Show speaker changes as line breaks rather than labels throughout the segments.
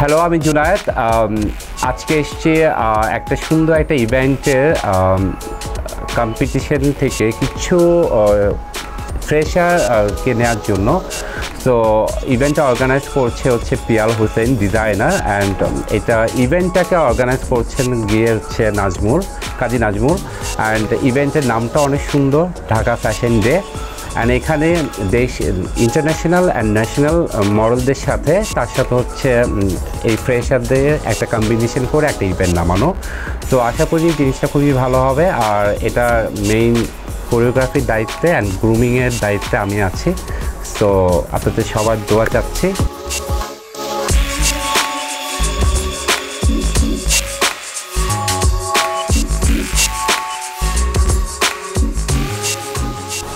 Hello, আমি জুনায়েদ। আজকে এসেছি একটা সুন্দর একটা ইভেন্টের কম্পিটিশন থেকে কিছু ফ্রেশারকে নেওয়ার জন্য। তো ইভেন্টটা অর্গানাইজ করছে হচ্ছে পিয়াল হোসেন ডিজাইনার, অ্যান্ড এটা ইভেন্টটাকে অর্গানাইজ করছেন গিয়ে হচ্ছে কাজী নাজমুল। অ্যান্ড ইভেন্টের নামটা অনেক সুন্দর, ঢাকা ফ্যাশন ডে। অ্যান্ড এখানে ইন্টারন্যাশনাল অ্যান্ড ন্যাশনাল মডেলদের সাথে তার সাথে হচ্ছে এই ফ্রেশারদের একটা কম্বিনেশন করে একটা ইভেন্ট নামানো। তো আশা করি জিনিসটা খুবই ভালো হবে। আর এটা মেইন কোরিওগ্রাফির দায়িত্বে অ্যান্ড গ্রুমিংয়ের দায়িত্বে আমি আছি। তো আপনাদের সবার দোয়া চাচ্ছি।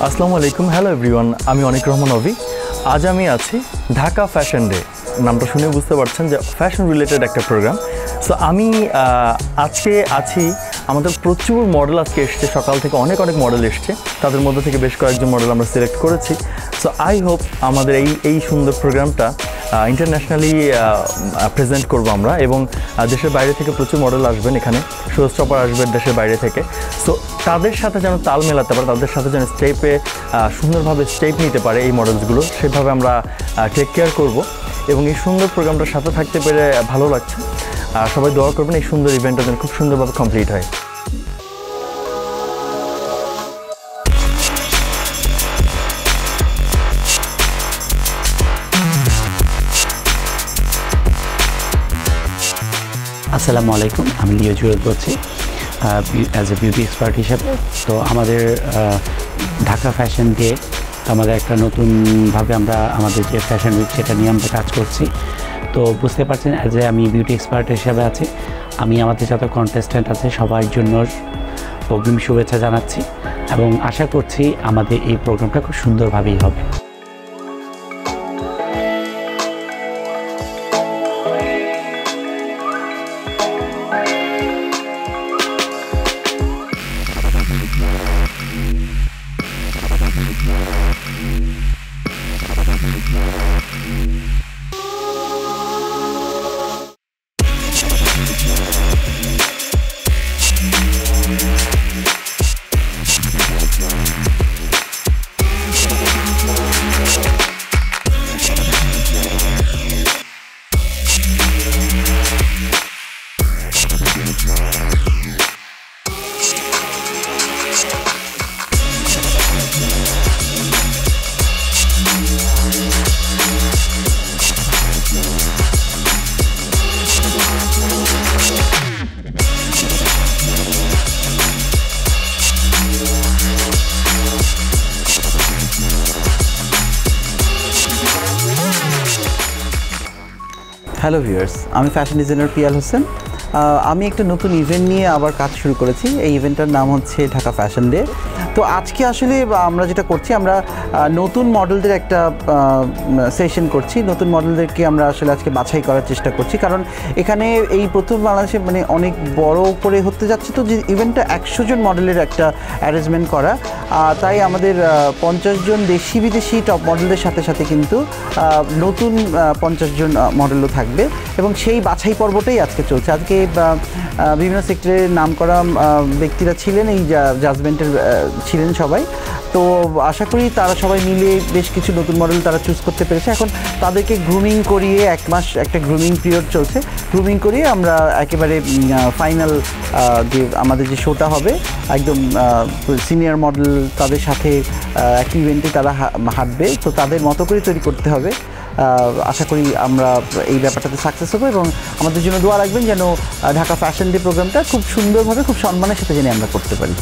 আসসালামু আলাইকুম, হ্যালো এভরিওয়ান, আমি অনিক রহমান অভি। আজ আমি আছি ঢাকা ফ্যাশন ডে। নামটা শুনে বুঝতে পারছেন যে ফ্যাশন রিলেটেড একটা প্রোগ্রাম। সো আমি আজকে আছি, আমাদের প্রচুর মডেল আজকে এসছে, সকাল থেকে অনেক মডেল এসছে, তাদের মধ্যে থেকে বেশ কয়েকজন মডেল আমরা সিলেক্ট করেছি। সো আই হোপ আমাদের এই সুন্দর প্রোগ্রামটা ইন্টারন্যাশনালি প্রেজেন্ট করবো আমরা, এবং দেশের বাইরে থেকে প্রচুর মডেল আসবেন, এখানে শোস্টপার আসবেন দেশের বাইরে থেকে। সো তাদের সাথে যেন তাল মেলাতে পারে, তাদের সাথে যেন স্টেপে সুন্দরভাবে স্টেপ নিতে পারে এই মডেলসগুলো, সেভাবে আমরা টেক কেয়ার করব। এবং এই সুন্দর প্রোগ্রামটার সাথে থাকতে পেরে ভালো লাগছে। সবাই দোয়া করবেন এই সুন্দর ইভেন্টটা যেন খুব সুন্দরভাবে কমপ্লিট হয়।
আসসালামু আলাইকুম, আমি লিও জুয়েল বলছি অ্যাজ এ বিউটি এক্সপার্ট হিসাবে। তো আমাদের ঢাকা ফ্যাশন ডে আমাদের একটা নতুনভাবে আমরা আমাদের যে ফ্যাশন উইক সেটা নিয়ে আমরা কাজ করছি। তো বুঝতে পারছেন অ্যাজ এ আমি বিউটি এক্সপার্ট হিসাবে আছি, আমি আমাদের যত কন্টেস্ট্যান্ট আছে সবার জন্য অগ্রিম শুভেচ্ছা জানাচ্ছি এবং আশা করছি আমাদের এই প্রোগ্রামটা খুব সুন্দরভাবেই হবে।
হ্যালো ভিউয়ার্স, আমি ফ্যাশন ডিজাইনার পিয়াল হোসেন। আমি একটা নতুন ইভেন্ট নিয়ে আবার কাজ শুরু করেছি। এই ইভেন্টটার নাম হচ্ছে ঢাকা ফ্যাশন ডে। তো আজকে আসলে আমরা যেটা করছি, আমরা নতুন মডেলদের একটা সেশন করছি। নতুন মডেলদেরকে আমরা আসলে আজকে বাছাই করার চেষ্টা করছি, কারণ এখানে এই প্রথম বাংলাদেশে মানে অনেক বড় করে হতে যাচ্ছে। তো যে ইভেন্টটা 100 জন মডেলের একটা অ্যারেঞ্জমেন্ট করা, তাই আমাদের 50 জন দেশি বিদেশি টপ মডেলদের সাথে সাথে কিন্তু নতুন 50 জন মডেলও থাকবে, এবং সেই বাছাই পর্বটাই আজকে চলছে। আজকে বিভিন্ন সেক্টরের নামকরা ব্যক্তিরা ছিলেন, এই জাজমেন্টের ছিলেন সবাই। তো আশা করি তারা সবাই মিলে বেশ কিছু নতুন মডেল তারা চুজ করতে পেরেছে। এখন তাদেরকে গ্রুমিং করিয়ে 1 মাস একটা গ্রুমিং পিরিয়ড চলছে। গ্রুমিং করিয়ে আমরা একেবারে ফাইনাল যে আমাদের যে শোটা হবে, একদম সিনিয়র মডেল তাদের সাথে একই ইভেন্টে তারা হাঁটবে। তো তাদের মতো করে তৈরি করতে হবে। আশা করি আমরা এই ব্যাপারটাতে সাকসেস হবো, এবং আমাদের জন্য দোয়া রাখবেন যেন ঢাকা ফ্যাশন ডে প্রোগ্রামটা খুব সুন্দরভাবে, খুব সম্মানের সাথে যেন আমরা করতে পারি।